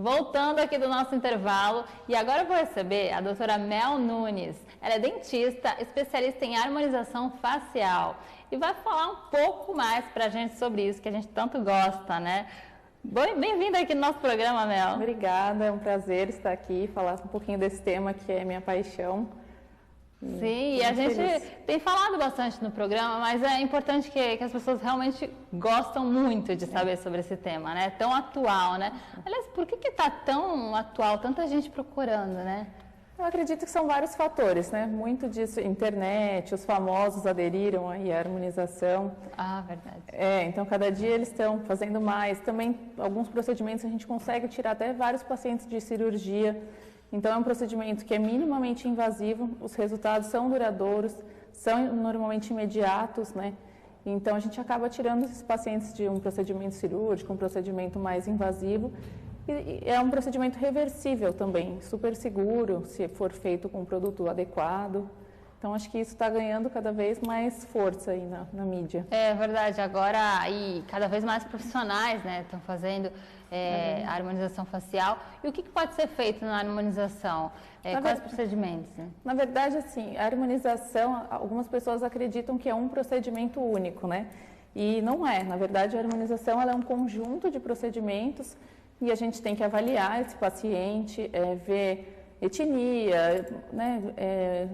Voltando aqui do nosso intervalo, e agora eu vou receber a doutora Mel Nunes. Ela é dentista, especialista em harmonização facial e vai falar um pouco mais pra gente sobre isso que a gente tanto gosta, né? Bem-vinda aqui no nosso programa, Mel. Obrigada, é um prazer estar aqui e falar um pouquinho desse tema que é minha paixão. Sim, e a gente tem falado bastante no programa, mas é importante que as pessoas realmente gostam muito de saber sobre esse tema, né? Tão atual, né? Aliás, por que está tão atual, tanta gente procurando, né? Eu acredito que são vários fatores, né? Muito disso, internet, os famosos aderiram aí à harmonização. Ah, verdade. Então cada dia eles estão fazendo mais. Também alguns procedimentos a gente consegue tirar até vários pacientes de cirurgia. Então é um procedimento que é minimamente invasivo, os resultados são duradouros, são normalmente imediatos, né? Então a gente acaba tirando esses pacientes de um procedimento cirúrgico, um procedimento mais invasivo. E é um procedimento reversível também, super seguro, se for feito com um produto adequado. Então, acho que isso está ganhando cada vez mais força aí na mídia. É verdade, agora cada vez mais profissionais, né, estão fazendo a harmonização facial. E o que pode ser feito na harmonização? Quais procedimentos? Né? Na verdade, assim, a harmonização, algumas pessoas acreditam que é um procedimento único, né? E não é. Na verdade, a harmonização ela é um conjunto de procedimentos e a gente tem que avaliar esse paciente, ver etnia, né?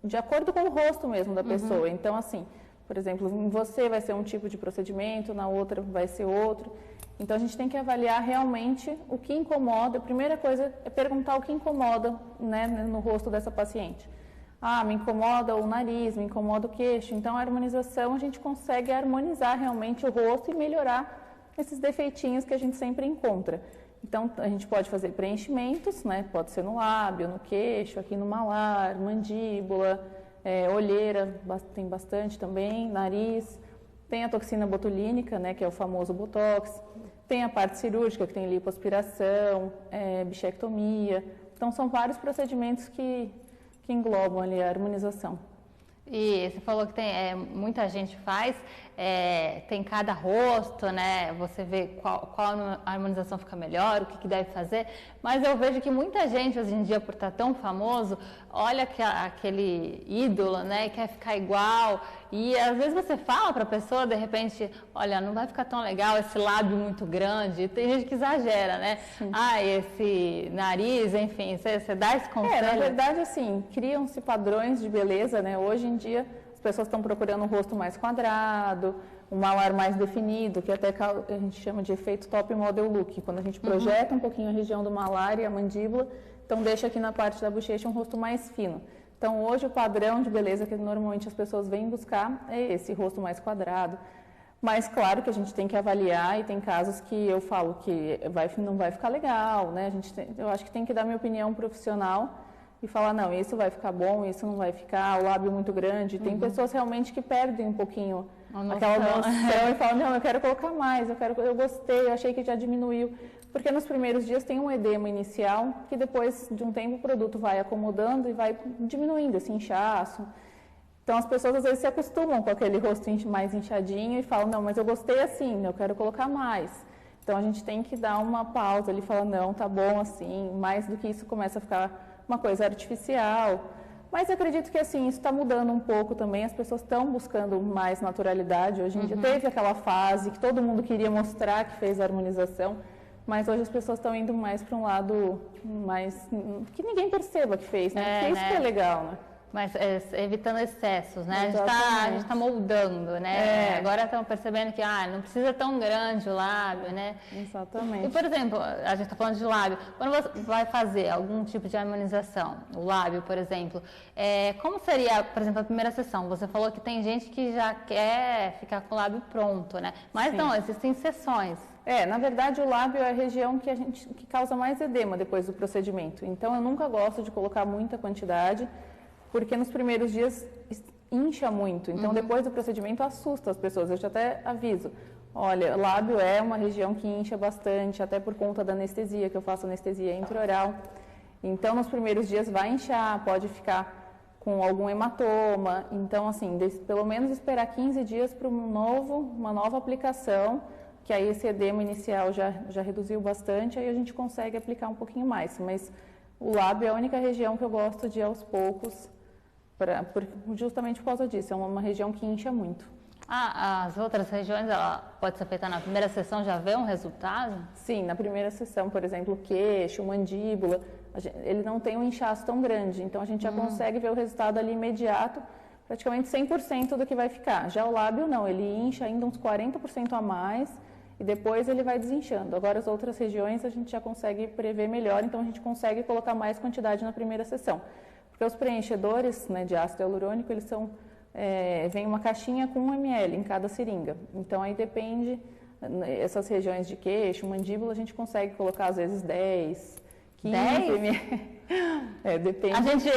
De acordo com o rosto mesmo da pessoa. Então, assim, por exemplo, em você vai ser um tipo de procedimento, na outra vai ser outro. Então, a gente tem que avaliar realmente o que incomoda. A primeira coisa é perguntar o que incomoda, né, no rosto dessa paciente. Ah, me incomoda o nariz, me incomoda o queixo. Então, a harmonização, a gente consegue harmonizar realmente o rosto e melhorar esses defeitinhos que a gente sempre encontra. Então, a gente pode fazer preenchimentos, né? Pode ser no lábio, no queixo, aqui no malar, mandíbula, olheira, tem bastante também, nariz. Tem a toxina botulínica, né? Que é o famoso Botox. Tem a parte cirúrgica, que tem lipoaspiração, bichectomia. Então, são vários procedimentos que englobam ali a harmonização. E você falou que muita gente faz, tem cada rosto, né? Você vê qual harmonização fica melhor, o que deve fazer. Mas eu vejo que muita gente hoje em dia, por estar tão famoso, olha aquele ídolo, né? E quer ficar igual. E às vezes você fala para a pessoa, de repente, olha, não vai ficar tão legal esse lábio muito grande. Tem gente que exagera, né? Sim. Ah, esse nariz, enfim, você dá esse conselho? Na verdade, assim, criam-se padrões de beleza, né? Hoje em dia, as pessoas estão procurando um rosto mais quadrado, um malar mais definido, que até a gente chama de efeito top model look, quando a gente projeta um pouquinho a região do malar e a mandíbula, então deixa aqui na parte da bochecha um rosto mais fino. Então, hoje o padrão de beleza que normalmente as pessoas vêm buscar é esse rosto mais quadrado. Mas, claro que a gente tem que avaliar e tem casos que eu falo que não vai ficar legal, né? Eu acho que tem que dar minha opinião profissional e falar, não, isso vai ficar bom, isso não vai ficar, o lábio muito grande. Tem pessoas realmente que perdem um pouquinho aquela noção e falam, não, eu quero colocar mais, eu gostei, eu achei que já diminuiu. Porque nos primeiros dias tem um edema inicial, que depois de um tempo o produto vai acomodando e vai diminuindo esse inchaço. Então as pessoas às vezes se acostumam com aquele rosto mais inchadinho e falam, não, mas eu gostei assim, eu quero colocar mais. Então a gente tem que dar uma pausa, ele fala, não, tá bom assim, mais do que isso começa a ficar uma coisa artificial. Mas eu acredito que assim, isso está mudando um pouco também, as pessoas estão buscando mais naturalidade. Hoje em dia teve aquela fase que todo mundo queria mostrar que fez a harmonização, mas hoje as pessoas estão indo mais para um lado mais que ninguém perceba que fez, né? Porque isso que é legal, né? Mas evitando excessos, né? A gente tá moldando, né? Agora estamos percebendo que não precisa tão grande o lábio, né? Exatamente. E, por exemplo, a gente está falando de lábio. Quando você vai fazer algum tipo de harmonização, o lábio, por exemplo, como seria, por exemplo, a primeira sessão? Você falou que tem gente que já quer ficar com o lábio pronto, né? Mas Sim. não, existem sessões. Na verdade, o lábio é a região que causa mais edema depois do procedimento. Então, eu nunca gosto de colocar muita quantidade, porque nos primeiros dias incha muito. Então, depois do procedimento, assusta as pessoas. Eu já até aviso. Olha, lábio é uma região que incha bastante, até por conta da anestesia, que eu faço anestesia intraoral. Então, nos primeiros dias vai inchar, pode ficar com algum hematoma. Então, assim, pelo menos esperar 15 dias para uma nova aplicação, que aí esse edema inicial já reduziu bastante, aí a gente consegue aplicar um pouquinho mais. Mas o lábio é a única região que eu gosto de ir aos poucos, justamente por causa disso, é uma região que incha muito. As outras regiões, ela pode ser feita na primeira sessão, já vê um resultado? Sim, na primeira sessão, por exemplo, queixo, mandíbula, ele não tem um inchaço tão grande, então a gente já consegue ver o resultado ali imediato, praticamente 100% do que vai ficar. Já o lábio não, ele incha ainda uns 40% a mais e depois ele vai desinchando. Agora as outras regiões a gente já consegue prever melhor, então a gente consegue colocar mais quantidade na primeira sessão. Porque os preenchedores, né, de ácido hialurônico, eles são... vem uma caixinha com 1 ml em cada seringa. Então aí depende, essas regiões de queixo, mandíbula, a gente consegue colocar às vezes 10, 15 ml. Depende. A gente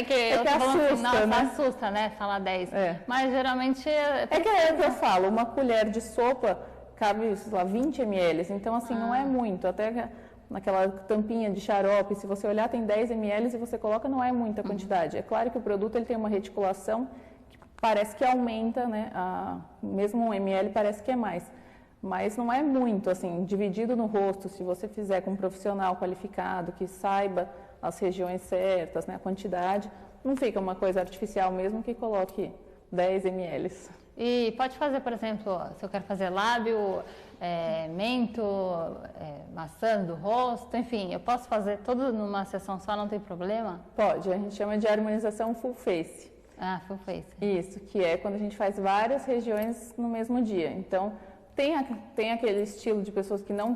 que assusta, né? Assusta, né? Falar 10. Mas geralmente é que eu falo, uma colher de sopa cabe, sei lá, 20 ml. Então assim, não é muito. Até naquela tampinha de xarope, se você olhar, tem 10 ml e você coloca, não é muita quantidade. É claro que o produto ele tem uma reticulação parece que aumenta, né? Mesmo 1 ml parece que é mais, mas não é muito, assim, dividido no rosto, se você fizer com um profissional qualificado, que saiba as regiões certas, né? A quantidade, não fica uma coisa artificial mesmo que coloque 10 ml. E pode fazer, por exemplo, se eu quero fazer lábio, mento, maçã do rosto, enfim, eu posso fazer tudo numa sessão só, não tem problema? Pode, a gente chama de harmonização full face. Full face. Isso, que é quando a gente faz várias regiões no mesmo dia. Então, tem aquele estilo de pessoas que não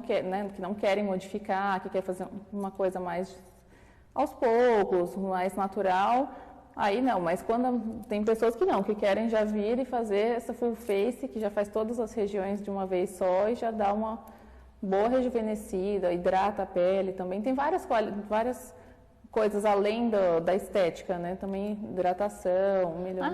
querem modificar, que quer fazer uma coisa mais aos poucos, mais natural. Aí não, mas quando tem pessoas que não, que querem já vir e fazer essa full face, que já faz todas as regiões de uma vez só e já dá uma boa rejuvenescida, hidrata a pele também. Tem várias coisas além da estética, né? Também hidratação, melhor.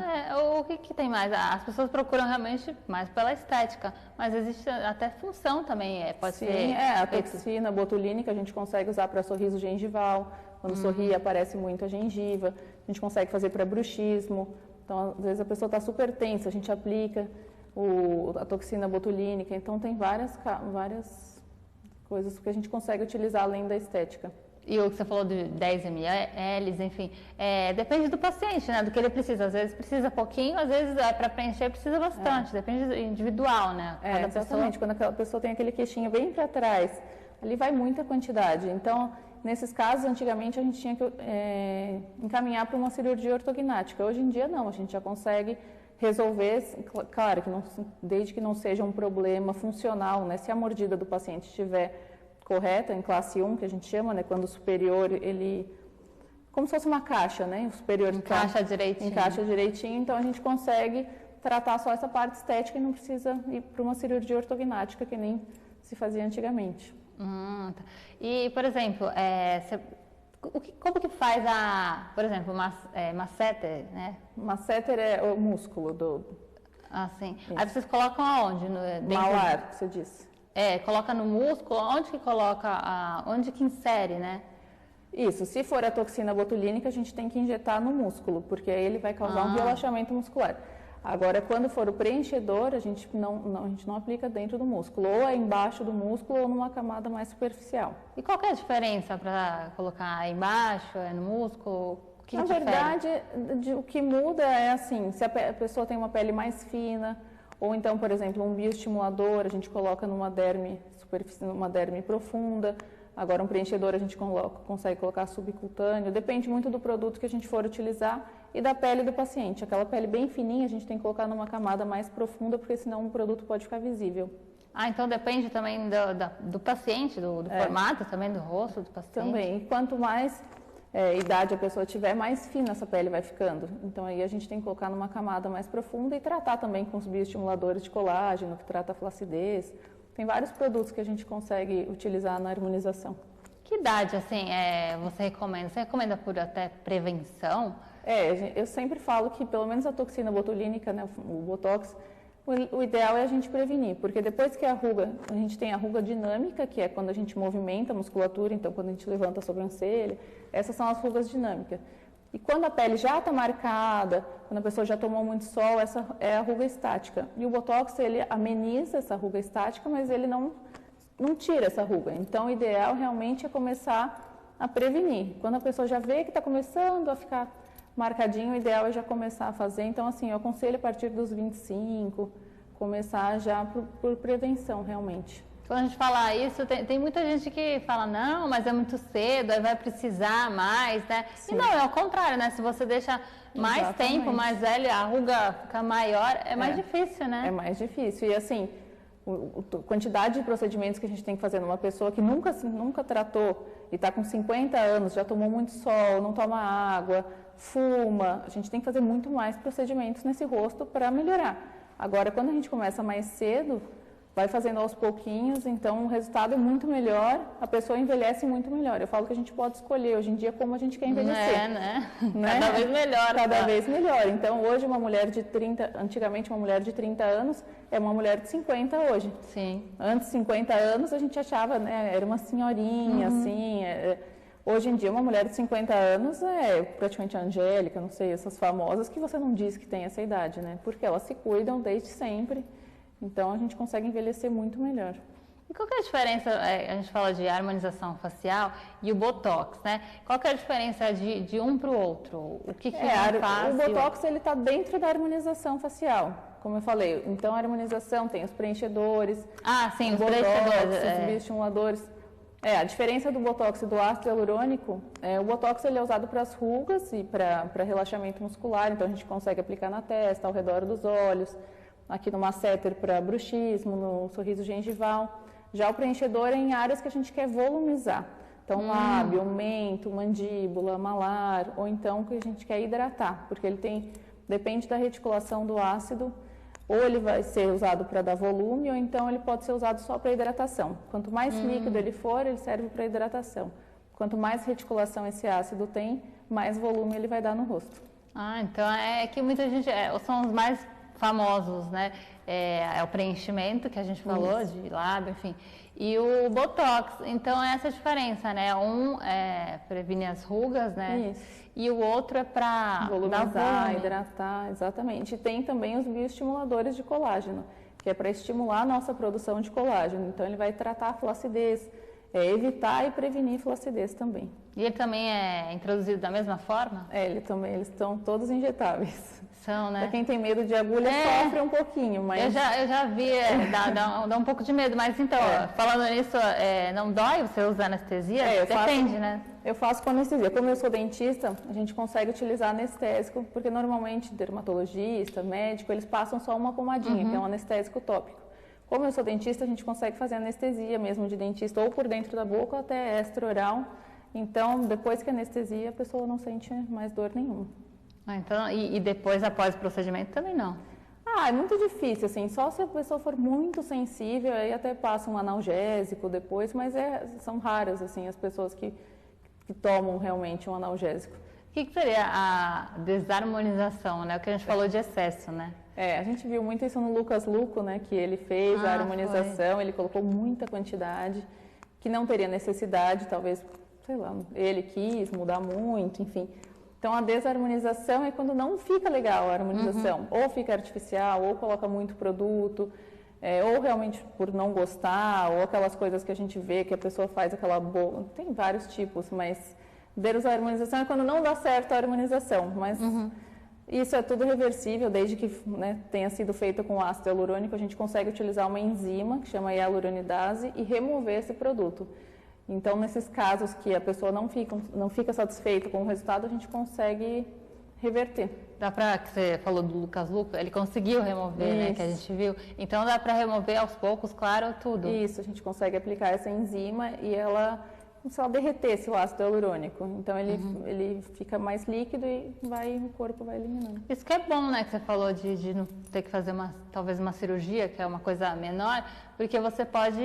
O que tem mais? As pessoas procuram realmente mais pela estética, mas existe até função também, pode ser... Sim, a toxina botulínica a gente consegue usar para sorriso gengival, quando sorri aparece muito a gengiva, a gente consegue fazer para bruxismo, então às vezes a pessoa está super tensa, a gente aplica a toxina botulínica, então tem várias coisas que a gente consegue utilizar além da estética. E o que você falou de 10 ml, enfim, depende do paciente, né? Do que ele precisa. Às vezes precisa pouquinho, às vezes para preencher precisa bastante. Depende do individual, né? Exatamente. Quando aquela pessoa tem aquele queixinho bem para trás, ali vai muita quantidade. Então, nesses casos, antigamente a gente tinha que encaminhar para uma cirurgia ortognática. Hoje em dia não, a gente já consegue resolver, claro, desde que não seja um problema funcional, né? Se a mordida do paciente estiver correta, em classe 1, que a gente chama, né? Quando o superior, ele... Como se fosse uma caixa, né? O superior encaixa direitinho. Então a gente consegue tratar só essa parte estética e não precisa ir para uma cirurgia ortognática, que nem se fazia antigamente. Tá. E, por exemplo, como que faz por exemplo, masseter, né? Masseter é o músculo do... sim. Aí vocês colocam aonde? Malar, que você disse. Coloca no músculo, onde que coloca, onde que insere, né? Isso, se for a toxina botulínica, a gente tem que injetar no músculo, porque aí ele vai causar um relaxamento muscular. Agora, quando for o preenchedor, a gente não aplica dentro do músculo, ou é embaixo do músculo ou numa camada mais superficial. E qual que é a diferença para colocar embaixo, no músculo? Na verdade, o que muda é assim, se a pessoa tem uma pele mais fina, ou então, por exemplo, um bioestimulador, a gente coloca numa derme profunda. Agora, um preenchedor a gente consegue colocar subcutâneo. Depende muito do produto que a gente for utilizar e da pele do paciente. Aquela pele bem fininha, a gente tem que colocar numa camada mais profunda, porque senão o produto pode ficar visível. Então depende também do paciente, do formato também, do rosto do paciente? Também. E quanto mais idade a pessoa tiver, mais fina essa pele vai ficando. Então aí a gente tem que colocar numa camada mais profunda e tratar também com os bioestimuladores de colágeno, que trata a flacidez. Tem vários produtos que a gente consegue utilizar na harmonização. Que idade, assim, você recomenda? Você recomenda por até prevenção? Eu sempre falo que pelo menos a toxina botulínica, né, o Botox, o ideal é a gente prevenir, porque depois que a gente tem a ruga dinâmica, que é quando a gente movimenta a musculatura, então quando a gente levanta a sobrancelha, essas são as rugas dinâmicas. E quando a pele já está marcada, quando a pessoa já tomou muito sol, essa é a ruga estática. E o Botox, ele ameniza essa ruga estática, mas ele não tira essa ruga. Então, o ideal realmente é começar a prevenir. Quando a pessoa já vê que está começando a ficar marcadinho, o ideal é já começar a fazer. Então, assim, eu aconselho a partir dos 25, começar já por prevenção, realmente. Quando a gente fala isso, tem muita gente que fala, não, mas é muito cedo, aí vai precisar mais, né? Sim. E não, é ao contrário, né? Se você deixa mais tempo, mais velho, a ruga fica maior, é mais difícil, né? É mais difícil. E assim, a quantidade de procedimentos que a gente tem que fazer numa pessoa que nunca tratou e está com 50 anos, já tomou muito sol, não toma água, fuma, a gente tem que fazer muito mais procedimentos nesse rosto para melhorar. Agora, quando a gente começa mais cedo, vai fazendo aos pouquinhos, então o resultado é muito melhor, a pessoa envelhece muito melhor. Eu falo que a gente pode escolher hoje em dia como a gente quer envelhecer. Né? Cada vez melhor. Cada vez melhor. Então hoje uma mulher de 30, antigamente uma mulher de 30 anos é uma mulher de 50 hoje. Sim. Antes de 50 anos a gente achava, né, era uma senhorinha, assim. Hoje em dia uma mulher de 50 anos é praticamente a Angélica, não sei, essas famosas que você não diz que tem essa idade, né? Porque elas se cuidam desde sempre. Então, a gente consegue envelhecer muito melhor. E qual que é a diferença, a gente fala de harmonização facial e o Botox, né? Qual que é a diferença de um para o outro? O que faz? O Botox, ele está dentro da harmonização facial, como eu falei. Então, a harmonização tem os preenchedores. Ah, sim, os Botox, preenchedores. Os bioestimuladores. A diferença do Botox e do ácido hialurônico, o Botox ele é usado para as rugas e para relaxamento muscular. Então, a gente consegue aplicar na testa, ao redor dos olhos, aqui no masseter para bruxismo, no sorriso gengival. Já o preenchedor é em áreas que a gente quer volumizar. Então, lábio, mento, mandíbula, malar, ou então que a gente quer hidratar, porque ele depende da reticulação do ácido, ou ele vai ser usado para dar volume, ou então ele pode ser usado só para hidratação. Quanto mais líquido ele for, ele serve para hidratação. Quanto mais reticulação esse ácido tem, mais volume ele vai dar no rosto. Ah, então é que muita gente, são os mais famosos, né? É o preenchimento que a gente falou, de lábio, enfim. E o Botox, então é essa diferença, né? Um previne as rugas, né? Isso. E o outro é para volumizar, hidratar, exatamente. E tem também os bioestimuladores de colágeno, que é para estimular a nossa produção de colágeno. Então ele vai tratar a flacidez, evitar e prevenir flacidez também. E ele também é introduzido da mesma forma? Eles estão todos injetáveis. São, né? Para quem tem medo de agulha, sofre um pouquinho, mas... Eu já vi, dá um pouco de medo, mas então, falando nisso, não dói você usar anestesia? Depende, né? Eu faço com anestesia. Como eu sou dentista, a gente consegue utilizar anestésico, porque normalmente dermatologista, médico, eles passam só uma pomadinha, que é um anestésico tópico. Como eu sou dentista, a gente consegue fazer anestesia mesmo de dentista, ou por dentro da boca, ou até extra-oral. Então, depois que anestesia, a pessoa não sente mais dor nenhuma. Ah, então, e depois, após o procedimento, também não? É muito difícil, assim, só se a pessoa for muito sensível, aí até passa um analgésico depois, mas são raras, assim, as pessoas que tomam realmente um analgésico. O que seria a desarmonização, né? O que a gente falou de excesso, né? A gente viu muito isso no Lucas Luco, né? Que ele fez a harmonização, ele colocou muita quantidade, que não teria necessidade, talvez, sei lá, ele quis mudar muito, enfim. Então, a desarmonização é quando não fica legal a harmonização. Ou fica artificial, ou coloca muito produto, ou realmente por não gostar, ou aquelas coisas que a gente vê que a pessoa faz aquela boa. Tem vários tipos, mas desarmonização é quando não dá certo a harmonização. Mas isso é tudo reversível, desde que tenha sido feito com ácido hialurônico, a gente consegue utilizar uma enzima, que chama hialuronidase, e remover esse produto. Então, nesses casos que a pessoa não fica satisfeita com o resultado, a gente consegue reverter. Dá para, que você falou do Lucas Luco, ele conseguiu remover, né, que a gente viu. Então, dá para remover aos poucos, claro, tudo. Isso, a gente consegue aplicar essa enzima e ela, como se ela derretesse o ácido hialurônico. Então, ele fica mais líquido e o corpo vai eliminando. Isso que é bom, né, que você falou de não ter que fazer talvez uma cirurgia, que é uma coisa menor, porque você pode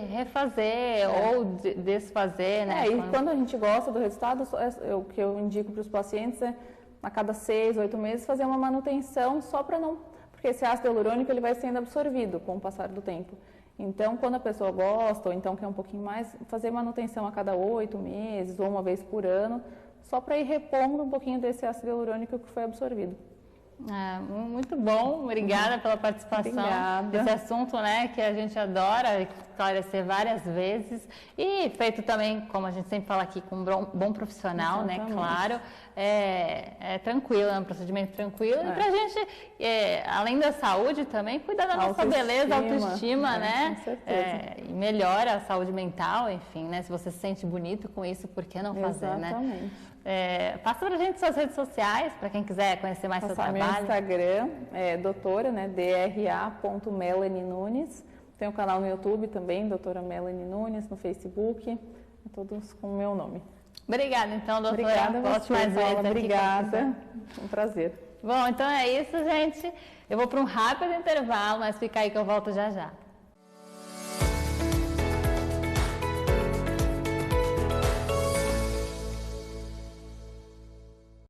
refazer ou desfazer, né? E quando a gente gosta do resultado, o que eu indico para os pacientes é, a cada 6, 8 meses, fazer uma manutenção só para não... Porque esse ácido hialurônico ele vai sendo absorvido com o passar do tempo. Então, quando a pessoa gosta, ou então quer um pouquinho mais, fazer manutenção a cada 8 meses ou uma vez por ano, só para ir repondo um pouquinho desse ácido hialurônico que foi absorvido. Muito bom, obrigada pela participação. Obrigada. Esse assunto, né, que a gente adora esclarecer várias vezes e feito também, como a gente sempre fala aqui, com um bom profissional, exatamente, né, claro, é tranquilo, é um procedimento tranquilo e pra gente, além da saúde também, cuidar da nossa beleza, autoestima, né, com certeza. E melhora a saúde mental, enfim, né, se você se sente bonito com isso, por que não fazer, exatamente, né? Passa pra gente suas redes sociais, para quem quiser conhecer mais seu trabalho. Meu Instagram é doutora, né, dra.melanie Nunes. Tem um canal no YouTube também, doutora Melanie Nunes, no Facebook, todos com o meu nome. Obrigada, então, doutora. Obrigada a você, mais vezes aqui. Obrigada, um prazer. Bom, então é isso, gente. Eu vou para um rápido intervalo, mas fica aí que eu volto já já.